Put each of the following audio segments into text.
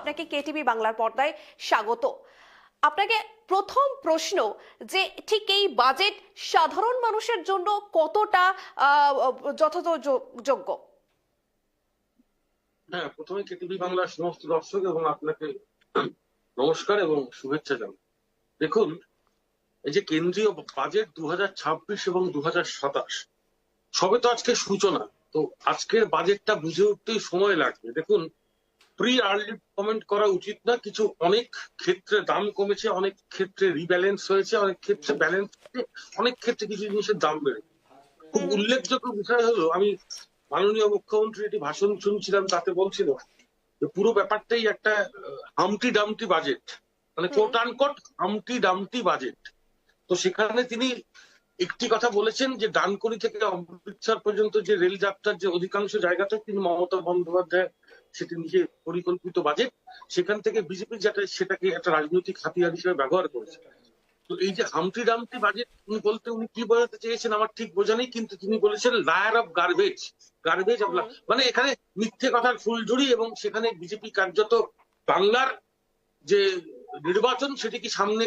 আপনাকে কেটিভি বাংলার পর্দায় স্বাগত। আপনাকে প্রথম প্রশ্ন, যে ঠিক এই বাজেট সাধারণ মানুষের জন্য কতটা যথাযোগ্য? হ্যাঁ, প্রথমে কেটিভি বাংলার সমস্ত দর্শক এবং আপনাকে নমস্কার এবং শুভেচ্ছা জানাই। দেখুন, এই যে কেন্দ্রীয় বাজেট 2026 এবং 2027 সবে তো আজকে সূচনা, তো আজকের বাজেটটা বুঝে উঠতেই সময় লাগবে। দেখুন, প্রি আর্লি কমেন্ট করা উচিত না। কিছু অনেক ক্ষেত্রে দাম কমেছে, অনেক ক্ষেত্রে রিব্যালেন্স হয়েছে, অনেক ক্ষেত্রে ব্যালেন্স হয়েছে, অনেক ক্ষেত্রে কিছু জিনিসের দাম বেড়েছে। খুব উল্লেখযোগ্য বিষয় হলো, আমি মাননীয় মুখ্যমন্ত্রীর একটি ভাষণ শুনছিলাম, তাতে বলছিল যে পুরো ব্যাপারটাই একটা হামটি ডামটি বাজেট, মানে কোট আনকোট হামটি ডামটি বাজেট। তো সেখানে তিনি একটি কথা বলেছেন যে ডানকুনি থেকে অমৃতসর পর্যন্ত যে রেল যাত্রার যে অধিকাংশ জায়গাটা তিনি মমতা বন্দ্যোপাধ্যায় সেটি নিজে পরিকল্পিত বাজেট, সেখান থেকে বিজেপি যাতে সেটাকে একটা রাজনৈতিক হাতিয়ার হিসেবে ব্যবহার করেছে। তো এই যে হামটি ডামটি বাজেট উনি বলতে উনি কি বোঝাতে চেয়েছেন আমার ঠিক বোঝা নেই, কিন্তু তিনি বলেছেন লায়ার অফ গার্বেজ। গার্বেজ মানে এখানে মিথ্যে কথার ফুলঝুরি, এবং সেখানে বিজেপি কার্যত বাংলার যে নির্বাচন সেটিকে সামনে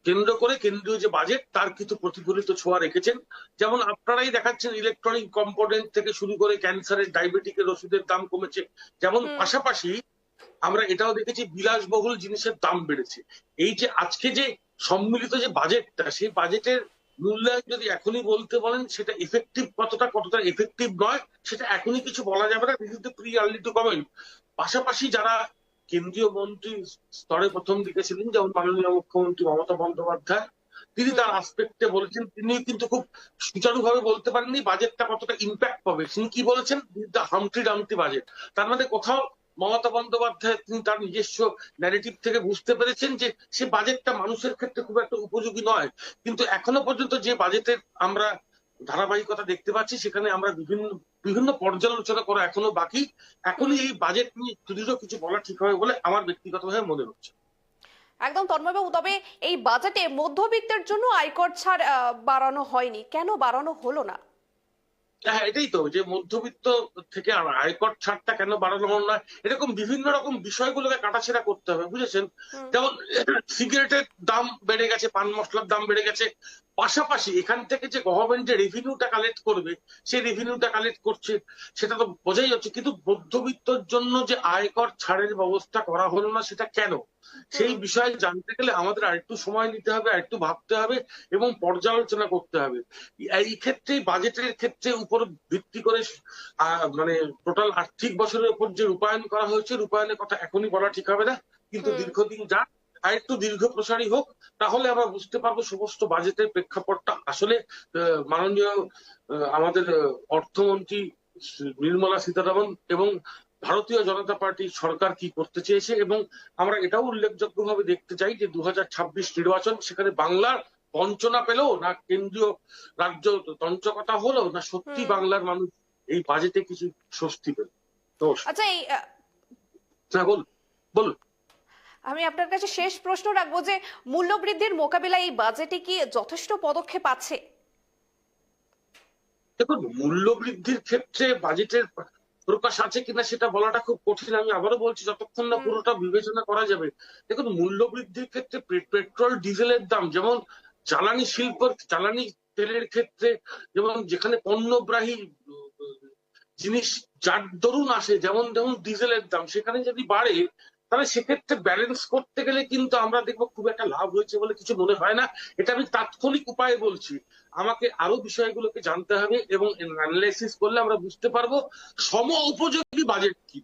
কেন্দ্র করে কেন্দ্রীয় যে বাজেট তার কিছু প্রতিফলিত ছোঁয়া রেখেছেন। যেমন আপনারাই দেখাচ্ছেন, ইলেকট্রনিক কম্পোনেন্ট থেকে শুরু করে ক্যান্সারের, ডায়াবেটিকের ওষুধের দাম কমেছে, যেমন পাশাপাশি আমরা এটাও দেখেছি বিলাসবহুল জিনিসের দাম বেড়েছে। এই যে আজকে যে সম্মিলিত যে বাজেটটা, সেই বাজেটের মূল্যায়ন যদি এখনই বলতে বলেন, সেটা এফেক্টিভ কতটা এফেক্টিভ নয় সেটা এখনই কিছু বলা যাবে না। This is the pre early two comment. পাশাপাশি যারা কেন্দ্রীয় মন্ত্রী স্তরে প্রথম দিকে ছিলেন, যেমন মাননীয় মুখ্যমন্ত্রী মমতা বন্দ্যোপাধ্যায়, তিনি তার আসপেক্টে বলেছেন, তিনি কিন্তু খুব সুচারুভাবে বলতে পারেননি বাজেটটা কতটা ইম্প্যাক্ট পাবে। তিনি কি বলেছেন, দ্য হামটি ডামটি বাজেট। তার মানে কোথাও মমতা বন্দ্যোপাধ্যায় তিনি তার নিজস্ব ন্যারেটিভ থেকে বুঝতে পেরেছেন যে সে বাজেটটা মানুষের ক্ষেত্রে খুব একটা উপযোগী নয়। কিন্তু এখনো পর্যন্ত যে বাজেটের আমরা ধারাবাহিকতা দেখতে পাচ্ছি, সেখানে আমরা বিভিন্ন বিভিন্ন পর্যালোচনা করা এখনো বাকি। এখনই এই বাজেট নিয়ে দৃঢ় কিছু বলা ঠিক হবে বলে আমার ব্যক্তিগতভাবে মনে হচ্ছে। একদম তন্ময়বাবু, তবে এই বাজেটে মধ্যবিত্তের জন্য আয়কর ছাড় বাড়ানো হয়নি, কেন বাড়ানো হলো না? হ্যাঁ, এটাই তো, যে মধ্যবিত্ত থেকে আয়কর ছাড়টা কেন বাড়ানো হলো না, এরকম বিভিন্ন রকম বিষয়গুলোকে কাটাছেড়া করতে হবে, বুঝেছেন। যেমন সিগারেটের দাম বেড়ে গেছে, পান মশলার দাম বেড়ে গেছে, পাশাপাশি এখান থেকে যে গভর্নমেন্ট যে রেভিনিউটা কালেক্ট করবে, সেই রেভিনিউটা কালেক্ট করছে সেটা তো বোঝাই যাচ্ছে। কিন্তু মধ্যবিত্তর জন্য যে আয়কর ছাড়ের ব্যবস্থা করা হলো না, সেটা কেন, সেই বিষয়ে জানতে গেলে আমাদের আরেকটু সময় নিতে হবে, আরেকটু ভাবতে হবে এবং পর্যালোচনা করতে হবে। এই ক্ষেত্রে বাজেটের ক্ষেত্রে উপর ভিত্তি করে মানে টোটাল আর্থিক বছরের উপর যে রূপায়ণ করা হয়েছে, রূপায়ণের কথা এখনই বলা ঠিক হবে না, কিন্তু দীর্ঘদিন যাক, আর একটু দীর্ঘ প্রসারী হোক, তাহলে আমরা বুঝতে পারবো সমস্ত বাজেটের প্রেক্ষাপটটা আসলে মাননীয় আমাদের অর্থমন্ত্রী নির্মলা সীতারামন এবং ভারতীয় জনতা পার্টি সরকার কি করতে চেয়েছে। এবং আমরা এটাও উল্লেখযোগ্যভাবে দেখতে চাই যে 2026 নির্বাচন, সেখানে বাংলার বঞ্চনা পেলেও না, কেন্দ্রীয় রাজ্য তঞ্চকতা হলো না, সত্যি বাংলার মানুষ এই বাজেটে কিছু স্বস্তি পেল। তো আচ্ছা, এই হ্যাঁ, বলুন বলুন। আমি আপনার কাছে শেষ প্রশ্ন রাখবো, যে মূল্যবৃদ্ধির মোকাবিলায় এই বাজেটে কি যথেষ্ট পদক্ষেপ আছে? দেখুন, মূল্যবৃদ্ধির ক্ষেত্রে বাজেটের প্রকাশ আছে কিনা সেটা বলাটা খুব কঠিন। আমি আবারও বলছি, যতক্ষণ না পুরোটা বিবেচনা করা যাবে। দেখুন, মূল্যবৃদ্ধির ক্ষেত্রে পেট্রোল ডিজেলের দাম, যেমন জ্বালানি শিল্প, জ্বালানি তেলের ক্ষেত্রে, যেমন যেখানে পণ্যগ্রাহী জিনিস যার দরুন আসে, যেমন যেমন ডিজেলের দাম, সেখানে যদি বাড়ে, তাহলে সেক্ষেত্রে ব্যালেন্স করতে গেলে কিন্তু আমরা দেখবো খুব একটা লাভ হয়েছে বলে কিছু মনে হয় না। এটা আমি তাৎক্ষণিক উপায়ে বলছি। আমাকে আরো বিষয়গুলোকে জানতে হবে এবং অ্যানালাইসিস করলে আমরা বুঝতে পারবো সম উপযোগী বাজেট কি।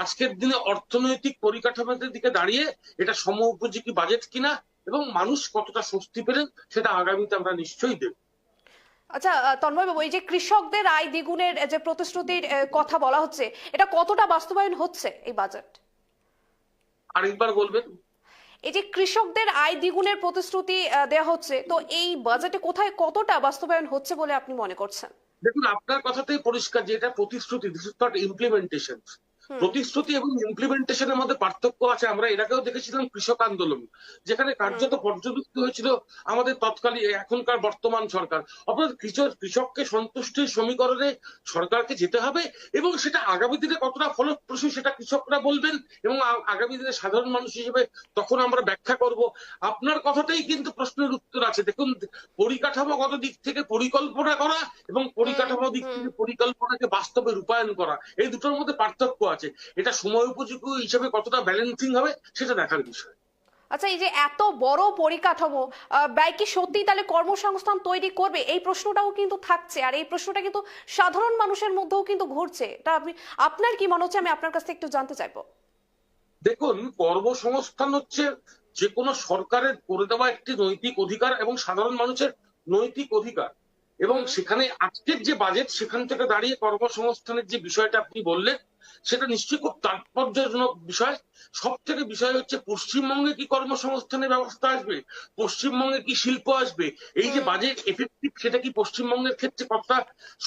আজকের দিনে অর্থনৈতিক পরিকাঠামোর দিকে দাঁড়িয়ে এটা সম উপযোগী বাজেট কিনা এবং মানুষ কতটা স্বস্তি পেলেন, সেটা আগামীতে আমরা নিশ্চয়ই দেখব। আচ্ছা তন্ময়বাবু, এই যে কৃষকদের আয় দ্বিগুণের যে প্রতিশ্রুতির কথা বলা হচ্ছে, এটা কতটা বাস্তবায়ন হচ্ছে এই বাজেট? আরেকবার বলবেন। এই যে কৃষকদের আয় দ্বিগুণের প্রতিশ্রুতি দেওয়া হচ্ছে, তো এই বাজেটে কোথায় কতটা বাস্তবায়ন হচ্ছে বলে আপনি মনে করছেন? দেখুন, আপনার কথাতেই পরিষ্কার যে এটা প্রতিশ্রুতি, দিস ইজ নট ইমপ্লিমেন্টেশন। প্রতিশ্রুতি এবং ইমপ্লিমেন্টেশনের মধ্যে পার্থক্য আছে। আমরা এর আগেও দেখেছিলাম কৃষক আন্দোলন, যেখানে কার্যত পর্যবেক্ষিত হয়েছিল আমাদের তৎকালীন এখনকার বর্তমান সরকার। অর্থাৎ কৃষককে সন্তুষ্টির সমীকরণে সরকারকে যেতে হবে, এবং সেটা আগামী দিনে কতটা ফলপ্রসূ সেটা কৃষকরা বলবেন, এবং আগামী দিনে সাধারণ মানুষ হিসেবে তখন আমরা ব্যাখ্যা করব। আপনার কথাটাই কিন্তু প্রশ্নের উত্তর আছে। দেখুন, পরিকাঠামোগত দিক থেকে পরিকল্পনা করা এবং পরিকাঠামো দিক থেকে পরিকল্পনাকে বাস্তবে রূপায়ণ করা, এই দুটোর মধ্যে পার্থক্য আছে। এটা সময় উপযোগী হিসেবে কতটা ব্যালেন্সিং হবে সেটা দেখার বিষয়। আচ্ছা, এই যে এত বড় পরিকাঠামো ব্যয় কি সত্যি তাহলে কর্মসংস্থান তৈরি করবে, এই প্রশ্নটাও কিন্তু থাকছে, আর এই প্রশ্নটা কিন্তু সাধারণ মানুষের মধ্যেও কিন্তু ঘুরছে। এটা আপনার কি মনে হচ্ছে, আমি আপনার কাছ থেকে একটু জানতে চাইবো। দেখুন, কর্মসংস্থান হচ্ছে যে কোনো সরকারের করে দেওয়া একটি নৈতিক অধিকার এবং সাধারণ মানুষের নৈতিক অধিকার, এবং সেখানে আজকের যে বাজেট, সেখান থেকে দাঁড়িয়ে কর্মসংস্থানের যে বিষয়টা আপনি বললেন, সেটা নিশ্চয়ই খুব তাৎপর্যজনক বিষয়। সব থেকে বিষয় হচ্ছে পশ্চিমবঙ্গে কি কর্মসংস্থানের ব্যবস্থা আসবে, পশ্চিমবঙ্গে কি শিল্প আসবে, এই যে বাজেট এফেক্টিভ সেটা কি পশ্চিমবঙ্গের ক্ষেত্রে কতটা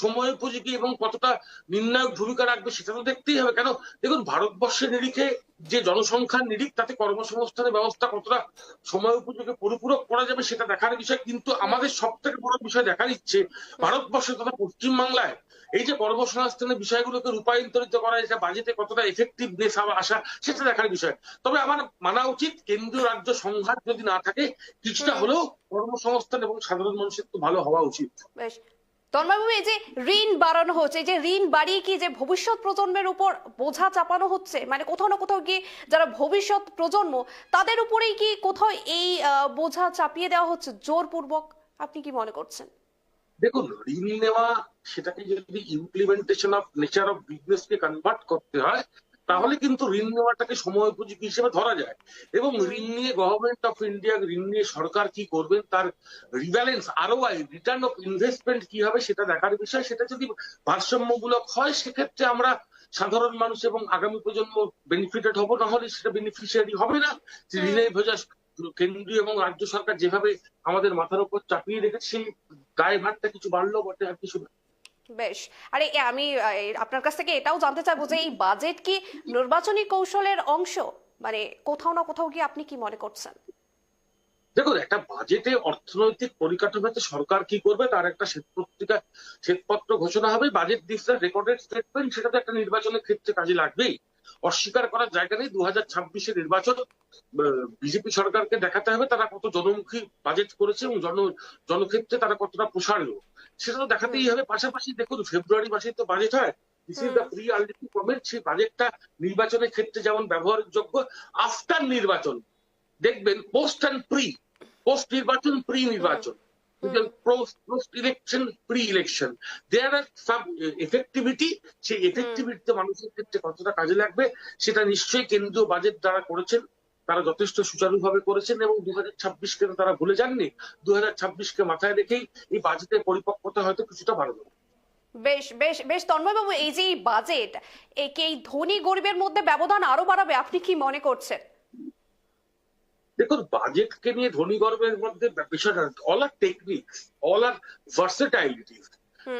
সময় উপযোগী এবং কতটা নির্ণায়ক ভূমিকা রাখবে সেটা তো দেখতেই হবে। কেন, দেখুন, ভারতবর্ষের নিরিখে যে জনসংখ্যার নিরিখ, তাতে কর্মসংস্থানের ব্যবস্থা কতটা সময় উপযোগী পরিপূরক করা যাবে সেটা দেখার বিষয়। কিন্তু আমাদের সব থেকে বড় বিষয় দেখার ইচ্ছে, ভারতবর্ষে তথা পশ্চিমবাংলায় এই যে কর্মসংস্থানের বিষয়গুলোকে রূপান্তরিত করা, এটা বাজেটে কতটা এফেক্টিভনেস আসা সেটা দেখার বিষয়। তবে আমার মানা উচিত, কেন্দ্রীয় রাজ্য সংঘাত যদি না থাকে, কিছুটা হলেও কর্মসংস্থান এবং সাধারণ মানুষের তো ভালো হওয়া উচিত। বেশ, তন্ময়বাবু, এই যে ঋণ বাড়ানো হচ্ছে, এই যে ঋণ বাড়িয়ে কি যে ভবিষ্যৎ প্রজন্মের উপর বোঝা চাপানো হচ্ছে, মানে কোথাও না কোথাও গিয়ে যারা ভবিষ্যৎ প্রজন্ম তাদের উপরেই কি কোথাও এই বোঝা চাপিয়ে দেওয়া হচ্ছে জোরপূর্বক, আপনি কি মনে করছেন? দেখুন, ঋণ নেওয়া, সেটাকে যদি implementation of nature of business K convert করতে হয়, তাহলে কিন্তু ঋণ নেওয়াটাকে সময় উপযোগী হিসেবে ধরা যায়। এবং ঋণ নিয়ে গভর্নমেন্ট অফ ইন্ডিয়া, ঋণ নিয়ে সরকার কি করবেন, তার rebalance, ROI, return of investment কি হবে সেটা দেখার বিষয়। সেটা যদি ভারসাম্যমূলক হয়, সেক্ষেত্রে আমরা সাধারণ মানুষ এবং আগামী প্রজন্ম বেনিফিটেড হবো, না হলে সেটা বেনিফিশিয়ারি হবে না। ঋণের বোঝা কেন্দ্রীয় এবং রাজ্য সরকার যেভাবে আমাদের মাথার উপর চাপিয়ে রেখেছে, সেই দায় ভারটা কিছু বাড়লো বটে, আর কিছু না। বেশ, আরে আমি আপনার কাছ থেকে এটাও জানতে চাইবো যে এই বাজেট কি নির্বাচনী কৌশলের অংশ, মানে কোথাও না কোথাও গিয়ে আপনি কি মনে করছেন? দেখুন, একটা বাজেটে অর্থনৈতিক পরিকাঠামোতে সরকার কি করবে তার একটা শ্বেতপত্র ঘোষণা হবে। বাজেট দিস রেকর্ডেড স্টেটমেন্ট, সেটা তো একটা নির্বাচনের ক্ষেত্রে কাজে লাগবেই। অস্বীকার করার জায়গা নেই, 2026-এর নির্বাচন বিজেপি সরকারকে দেখাতে হবে তারা কত জনমুখী বাজেট করেছে এবং জনক্ষেত্রে তারা কতটা প্রসারীয়, সেটা তো দেখাতেই হবে। পাশাপাশি দেখুন, ফেব্রুয়ারি মাসে তো বাজেট হয়, this is the pre ultimate comment. সেই বাজেটটা নির্বাচনের ক্ষেত্রে যেমন ব্যবহারযোগ্য, আফটার নির্বাচন দেখবেন, পোস্ট নির্বাচন, প্রি নির্বাচন, পোস্ট ইলেকশন, প্রি ইলেকশন, দেয়ার আর সাম এফেক্টিভিটি। সেই এফেক্টিভিটিতে মানুষের ক্ষেত্রে কতটা কাজে লাগবে সেটা নিশ্চয়ই কেন্দ্রীয় বাজেট যারা করেছেন তারা যথেষ্ট সুচারুভাবে করেছেন, এবং 2026-কে তারা ভুলে যাননি। 2026-কে মাথায় রেখেই এই বাজেটের পরিপক্কতা হয়তো কিছুটা বাড়বে। বেশ বেশ বেশ, তন্ময়বাবু, এই যে এই বাজেট এই ধনী গরিবের মধ্যে ব্যবধান আরো বাড়াবে, আপনি কি মনে করছেন? দেখুন, বাজেটকে নিয়ে ধনী গর্বের মধ্যে বিষয়টা, all are techniques, all are versatilities.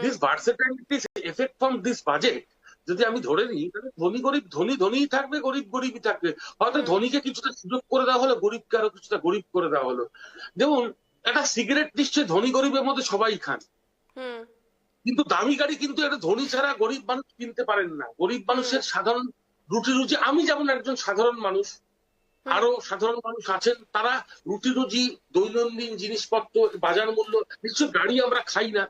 This versatilities effect from this budget যদি আমি ধরে নিই, তাহলে ধনী গরিব, ধনীই থাকবে, গরিব গরিবই থাকবে। হয়তো ধনীকে কিছুটা সুযোগ করে দেওয়া হলো, গরিবকে আরো কিছুটা গরিব করে দেওয়া হলো। যেমন একটা সিগারেট নিশ্চয়ই ধনী গরিবের মধ্যে সবাই খান, কিন্তু দামি গাড়ি কিন্তু একটা ধনী ছাড়া গরিব মানুষ কিনতে পারেন না। গরিব মানুষের সাধারণ রুটি, আমি যেমন একজন সাধারণ মানুষ, আরো সাধারণ মানুষ আছেন, তারা রুটি দৈনন্দিন জিনিসপত্র, বাজার মূল্য, নিশ্চয় গাড়ি আমরা খাই না,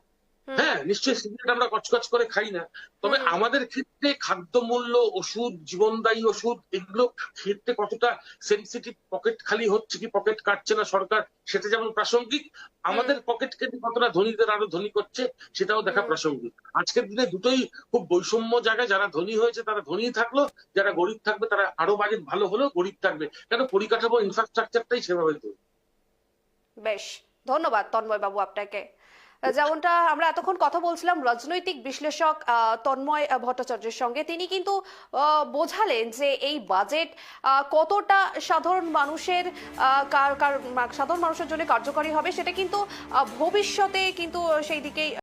হ্যাঁ, নিশ্চয়ই সিগারেট আমরা কচকচ করে খাই না। তবে আমাদের ক্ষেত্রে খাদ্য মূল্য, ওষুধ, জীবনদায়ী ওষুধ, এগুলো ক্ষেত্রে কতটা সেন্সিটিভ, পকেট খালি হচ্ছে কি পকেট কাটছে না সরকার, সেটা যেমন প্রাসঙ্গিক। আমাদের পকেটকে কতটা ধনীদের আরো ধনী করছে সেটাও দেখা প্রাসঙ্গিক। আজকের দিনে দুটোই খুব বৈষম্য জায়গায়, যারা ধনী হয়েছে তারা ধনী থাকলো, যারা গরিব থাকবে তারা আরো বাজেট ভালো হলেও গরিব থাকবে, কেন পরিকাঠামো ইনফ্রাস্ট্রাকচারটাই সেভাবে তৈরি। বেশ, ধন্যবাদ তন্ময়বাবু আপনাকে। যেমনটা আমরা এতক্ষণ কথা বলছিলাম রাজনৈতিক বিশ্লেষক তন্ময় ভট্টাচার্যের সঙ্গে, তিনি কিন্তু বোঝালেন যে এই বাজেট কতটা সাধারণ মানুষের সাধারণ মানুষের জন্য কার্যকরী হবে, সেটা কিন্তু ভবিষ্যতে কিন্তু সেই দিকেই